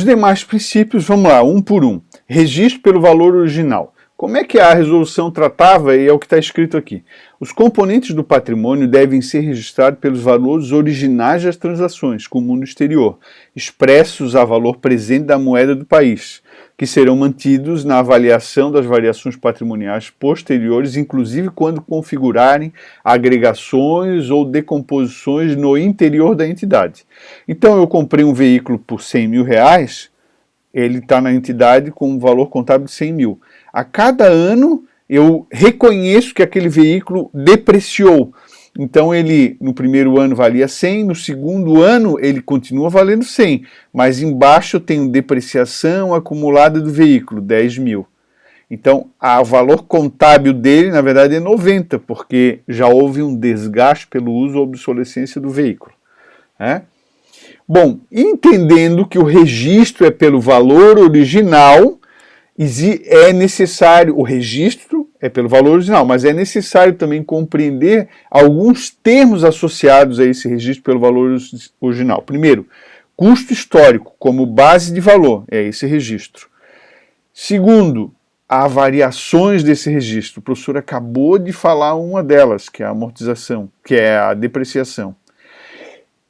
Os demais princípios, vamos lá, um por um. Registro pelo valor original. Como é que a resolução tratava, e é o que está escrito aqui? Os componentes do patrimônio devem ser registrados pelos valores originais das transações com o mundo exterior, expressos a valor presente da moeda do país, que serão mantidos na avaliação das variações patrimoniais posteriores, inclusive quando configurarem agregações ou decomposições no interior da entidade. Então eu comprei um veículo por R$100.000, ele está na entidade com um valor contábil de 100 mil. A cada ano eu reconheço que aquele veículo depreciou. Então ele no primeiro ano valia 100, no segundo ano ele continua valendo 100, mas embaixo eu tenho depreciação acumulada do veículo, 10 mil. Então o valor contábil dele na verdade é 90, porque já houve um desgaste pelo uso ou obsolescência do veículo, né? Bom, entendendo que o registro é pelo valor original, é necessário, o registro é pelo valor original, mas é necessário também compreender alguns termos associados a esse registro pelo valor original. Primeiro, custo histórico como base de valor, é esse registro. Segundo, há variações desse registro. O professor acabou de falar uma delas, que é a amortização, que é a depreciação.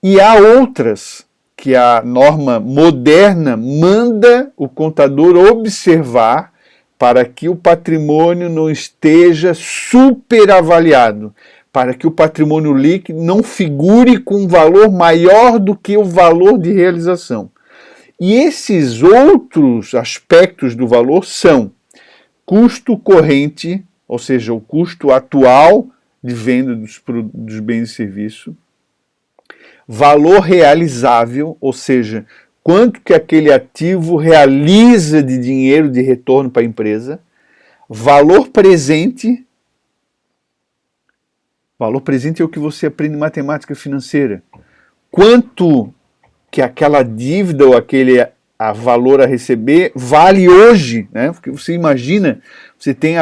E há outras que a norma moderna manda o contador observar para que o patrimônio não esteja superavaliado, para que o patrimônio líquido não figure com um valor maior do que o valor de realização. E esses outros aspectos do valor são custo corrente, ou seja, o custo atual de venda dos bens e serviços, valor realizável, ou seja, quanto que aquele ativo realiza de dinheiro de retorno para a empresa, valor presente é o que você aprende em matemática financeira, quanto que aquela dívida ou aquele valor a receber vale hoje, né? Porque você imagina, você tem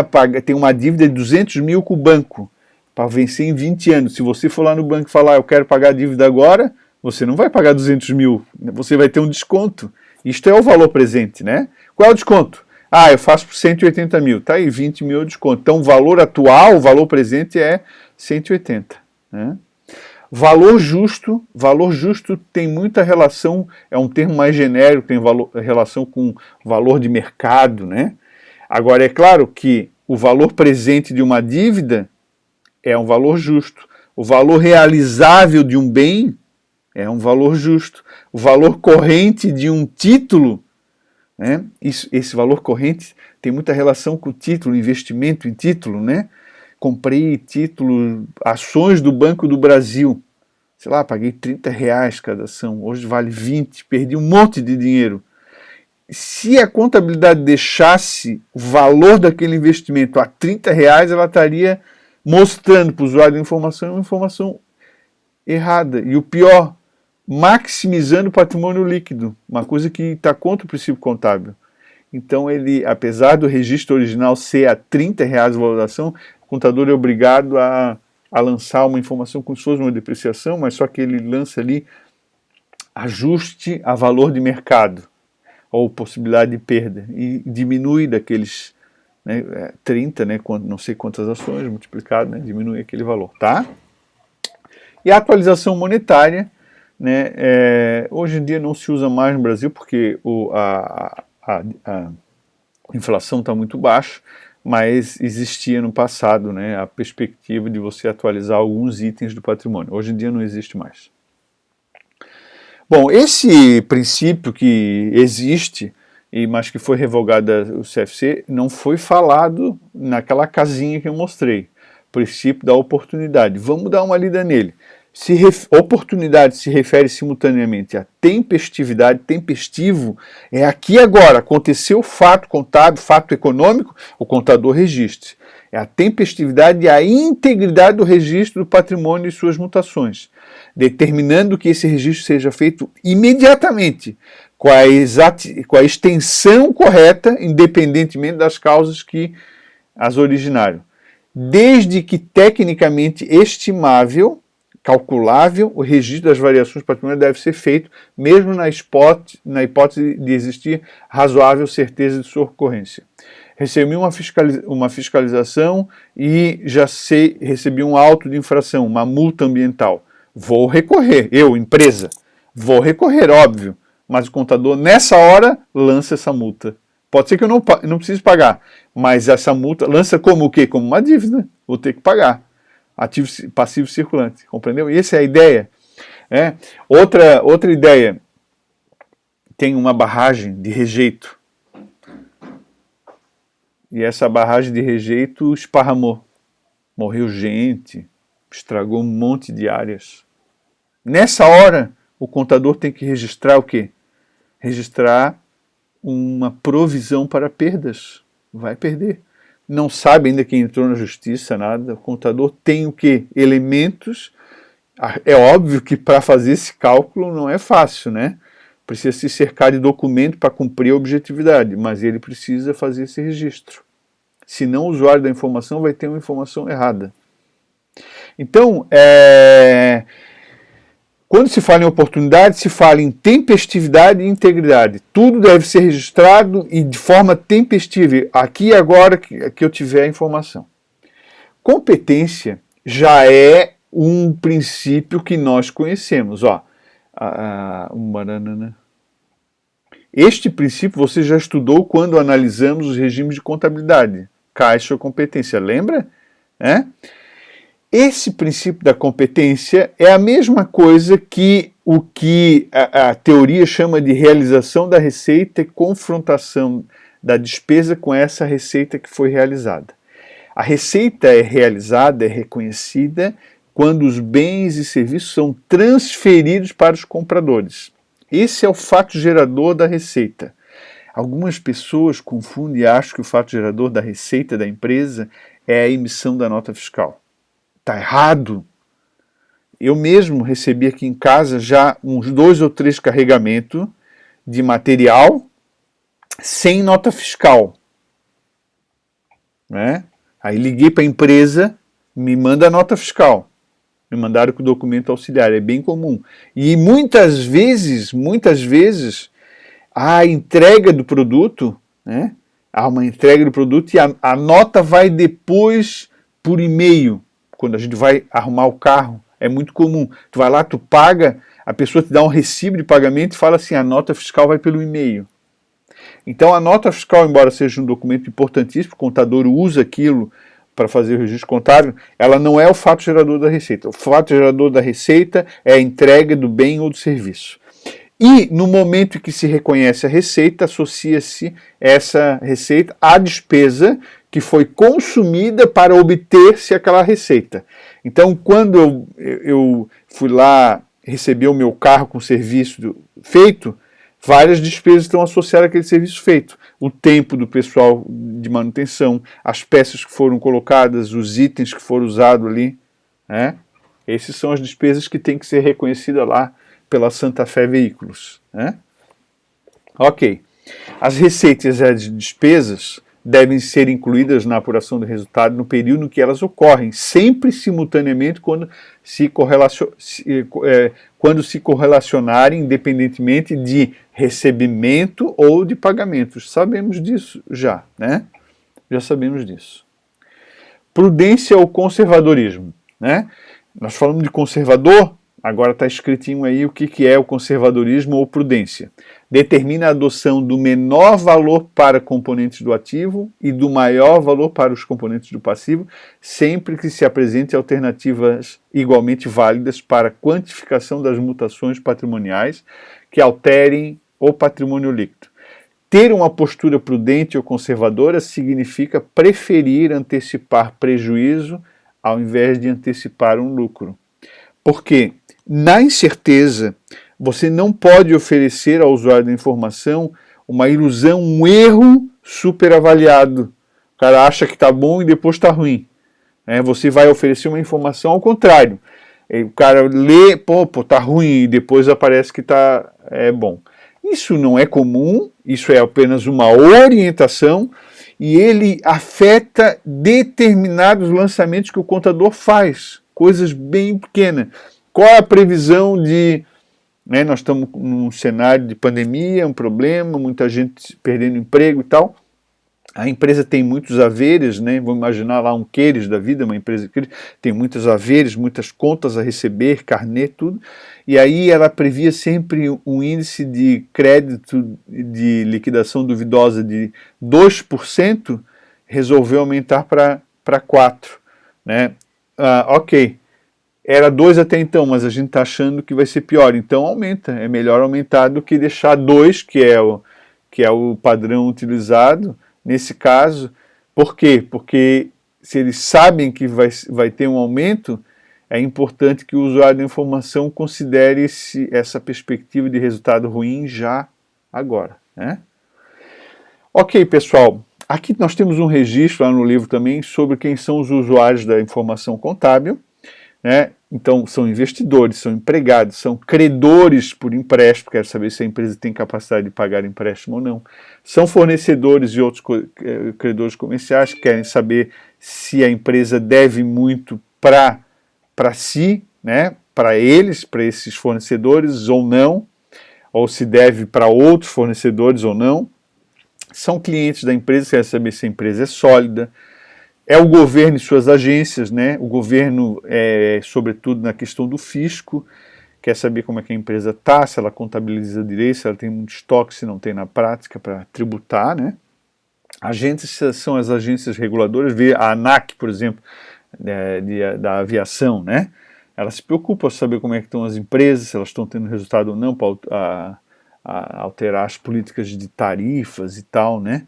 uma dívida de 200 mil com o banco, para vencer em 20 anos. Se você for lá no banco e falar, eu quero pagar a dívida agora, você não vai pagar 200 mil, você vai ter um desconto. Isto é o valor presente, né? Qual é o desconto? Ah, eu faço por 180 mil, tá aí, 20 mil é o desconto. Então o valor atual, o valor presente é 180, né? Valor justo tem muita relação, é um termo mais genérico, tem relação com valor de mercado, né? Agora é claro que o valor presente de uma dívida é um valor justo. O valor realizável de um bem é um valor justo. O valor corrente de um título, né? Esse valor corrente tem muita relação com o título, investimento em título, né? Comprei título, ações do Banco do Brasil, sei lá, paguei R$30 cada ação, hoje vale 20, perdi um monte de dinheiro. Se a contabilidade deixasse o valor daquele investimento a R$30, ela estaria mostrando para o usuário de informação uma informação errada. E o pior, maximizando o patrimônio líquido, uma coisa que está contra o princípio contábil. Então ele, apesar do registro original ser a R$30 a valoração, o contador é obrigado a lançar uma informação como se fosse uma depreciação, mas só que ele lança ali ajuste a valor de mercado, ou possibilidade de perda, e diminui daqueles 30, né, não sei quantas ações, multiplicado, né, diminui aquele valor, tá? E a atualização monetária, né, hoje em dia não se usa mais no Brasil porque a inflação está muito baixa, mas existia no passado, né, a perspectiva de você atualizar alguns itens do patrimônio. Hoje em dia não existe mais. Bom, esse princípio que existe, mas que foi revogado o CFC, não foi falado naquela casinha que eu mostrei. Princípio da oportunidade. Vamos dar uma lida nele. Oportunidade se refere simultaneamente à tempestividade, tempestivo é aqui e agora, aconteceu fato contábil, fato econômico, o contador registre. É a tempestividade e a integridade do registro do patrimônio e suas mutações, determinando que esse registro seja feito imediatamente, com a extensão correta, independentemente das causas que as originaram. Desde que tecnicamente estimável, calculável, o registro das variações patrimoniais deve ser feito, mesmo na hipótese de existir razoável certeza de sua ocorrência. Recebi uma fiscalização e já recebi um auto de infração, uma multa ambiental. Vou recorrer, eu, empresa, vou recorrer, óbvio, mas o contador, nessa hora, lança essa multa. Pode ser que eu não precise pagar, mas essa multa lança como o quê? Como uma dívida, vou ter que pagar. Ativo passivo circulante, compreendeu? E essa é a ideia. Outra ideia, tem uma barragem de rejeito. E essa barragem de rejeito esparramou. Morreu gente, estragou um monte de áreas. Nessa hora, o contador tem que registrar o quê? Registrar uma provisão para perdas. Vai perder. Não sabe ainda quem entrou na justiça, nada. O contador tem o quê? Elementos. É óbvio que para fazer esse cálculo não é fácil, né? Precisa se cercar de documento para cumprir a objetividade, mas ele precisa fazer esse registro. Senão o usuário da informação vai ter uma informação errada. Então, quando se fala em oportunidade, se fala em tempestividade e integridade. Tudo deve ser registrado e de forma tempestiva, aqui e agora que eu tiver a informação. Competência já é um princípio que nós conhecemos. Este princípio você já estudou quando analisamos os regimes de contabilidade. Caixa ou competência, lembra? Esse princípio da competência é a mesma coisa que o que a teoria chama de realização da receita e confrontação da despesa com essa receita que foi realizada. A receita é realizada, é reconhecida, quando os bens e serviços são transferidos para os compradores. Esse é o fato gerador da receita. Algumas pessoas confundem e acham que o fato gerador da receita da empresa é a emissão da nota fiscal. Está errado. Eu mesmo recebi aqui em casa já uns 2 ou 3 carregamentos de material sem nota fiscal. Aí liguei para a empresa, me manda a nota fiscal. Me mandaram com o documento auxiliar, é bem comum. E muitas vezes, a entrega do produto, há uma entrega do produto e a nota vai depois por e-mail. Quando a gente vai arrumar o carro, é muito comum. Tu vai lá, tu paga, a pessoa te dá um recibo de pagamento e fala assim, a nota fiscal vai pelo e-mail. Então a nota fiscal, embora seja um documento importantíssimo, o contador usa aquilo para fazer o registro contábil, ela não é o fato gerador da receita. O fato gerador da receita é a entrega do bem ou do serviço. E no momento em que se reconhece a receita, associa-se essa receita à despesa que foi consumida para obter-se aquela receita. Então, quando eu fui lá receber o meu carro com serviço feito, várias despesas estão associadas àquele serviço feito. O tempo do pessoal de manutenção, as peças que foram colocadas, os itens que foram usados ali. Essas são as despesas que têm que ser reconhecidas lá pela Santa Fé Veículos. Ok. As receitas e as despesas devem ser incluídas na apuração do resultado no período em que elas ocorrem, sempre simultaneamente quando se correlacionarem, independentemente de recebimento ou de pagamento. Sabemos disso já, Já sabemos disso. Prudência ou conservadorismo, Nós falamos de conservador, agora está escritinho aí o que é o conservadorismo ou prudência. Determina a adoção do menor valor para componentes do ativo e do maior valor para os componentes do passivo, sempre que se apresente alternativas igualmente válidas para quantificação das mutações patrimoniais que alterem o patrimônio líquido. Ter uma postura prudente ou conservadora significa preferir antecipar prejuízo ao invés de antecipar um lucro. Porque, na incerteza, você não pode oferecer ao usuário da informação uma ilusão, um erro superavaliado. O cara acha que está bom e depois está ruim. Você vai oferecer uma informação ao contrário. O cara lê, está ruim, e depois aparece que está bom. Isso não é comum, isso é apenas uma orientação, e ele afeta determinados lançamentos que o contador faz, coisas bem pequenas. Qual é a previsão de... Né, nós estamos num cenário de pandemia, um problema, muita gente perdendo emprego e tal. A empresa tem muitos haveres, né? Vamos imaginar lá um Queires da vida, uma empresa que tem muitos haveres, muitas contas a receber, carnê, tudo. E aí ela previa sempre um índice de crédito de liquidação duvidosa de 2%, resolveu aumentar para 4%. Né? Ok, era 2 até então, mas a gente está achando que vai ser pior, então aumenta. É melhor aumentar do que deixar 2, que é o padrão utilizado. Nesse caso, por quê? Porque se eles sabem que vai ter um aumento, é importante que o usuário da informação considere essa perspectiva de resultado ruim já agora. Né? Ok, pessoal, aqui nós temos um registro lá no livro também sobre quem são os usuários da informação contábil. Né? Então, são investidores, são empregados, são credores por empréstimo, quero saber se a empresa tem capacidade de pagar empréstimo ou não. São fornecedores e outros credores comerciais que querem saber se a empresa deve muito para si, né? Para eles, para esses fornecedores ou não, ou se deve para outros fornecedores ou não. São clientes da empresa, querem saber se a empresa é sólida. É o governo e suas agências, né? O governo, sobretudo na questão do fisco, quer saber como é que a empresa está, se ela contabiliza direito, se ela tem muito estoque, se não tem na prática para tributar, né? Agências são as agências reguladoras, a ANAC, por exemplo, da aviação, né? Ela se preocupa em saber como é que estão as empresas, se elas estão tendo resultado ou não, para alterar as políticas de tarifas e tal, né?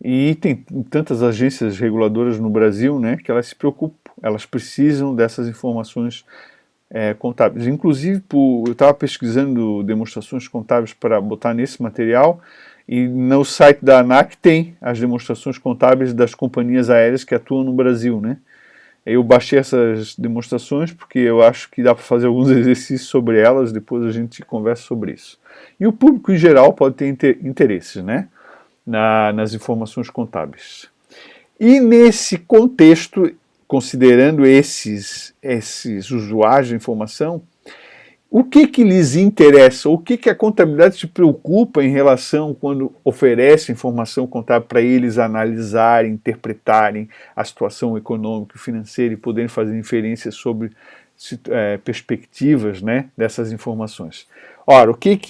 E tem tantas agências reguladoras no Brasil, né, que elas se preocupam, elas precisam dessas informações contábeis. Inclusive, eu estava pesquisando demonstrações contábeis para botar nesse material, e no site da ANAC tem as demonstrações contábeis das companhias aéreas que atuam no Brasil. Né? Eu baixei essas demonstrações porque eu acho que dá para fazer alguns exercícios sobre elas, depois a gente conversa sobre isso. E o público em geral pode ter interesses, né? Nas informações contábeis. E nesse contexto, considerando esses usuários de informação, o que lhes interessa, o que a contabilidade se preocupa em relação quando oferece informação contábil para eles analisarem, interpretarem a situação econômica e financeira e poderem fazer inferências sobre perspectivas, né, dessas informações. Ora, o que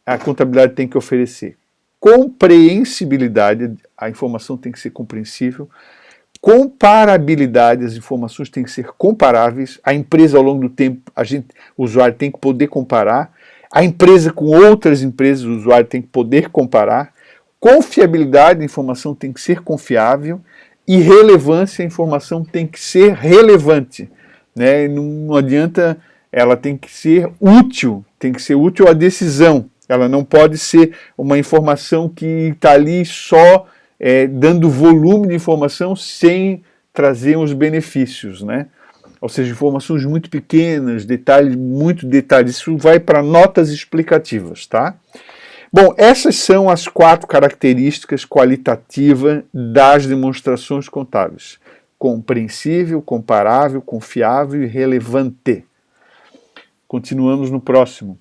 a contabilidade tem que oferecer? Compreensibilidade, a informação tem que ser compreensível. Comparabilidade, as informações têm que ser comparáveis. A empresa, ao longo do tempo, o usuário tem que poder comparar. A empresa com outras empresas, o usuário tem que poder comparar. Confiabilidade, a informação tem que ser confiável. E relevância, a informação tem que ser relevante. Né? Não adianta, ela tem que ser útil à decisão. Ela não pode ser uma informação que está ali só dando volume de informação sem trazer os benefícios, né? Ou seja, informações muito pequenas, muito detalhes. Isso vai para notas explicativas, tá? Bom, essas são as 4 características qualitativas das demonstrações contábeis: compreensível, comparável, confiável e relevante. Continuamos no próximo.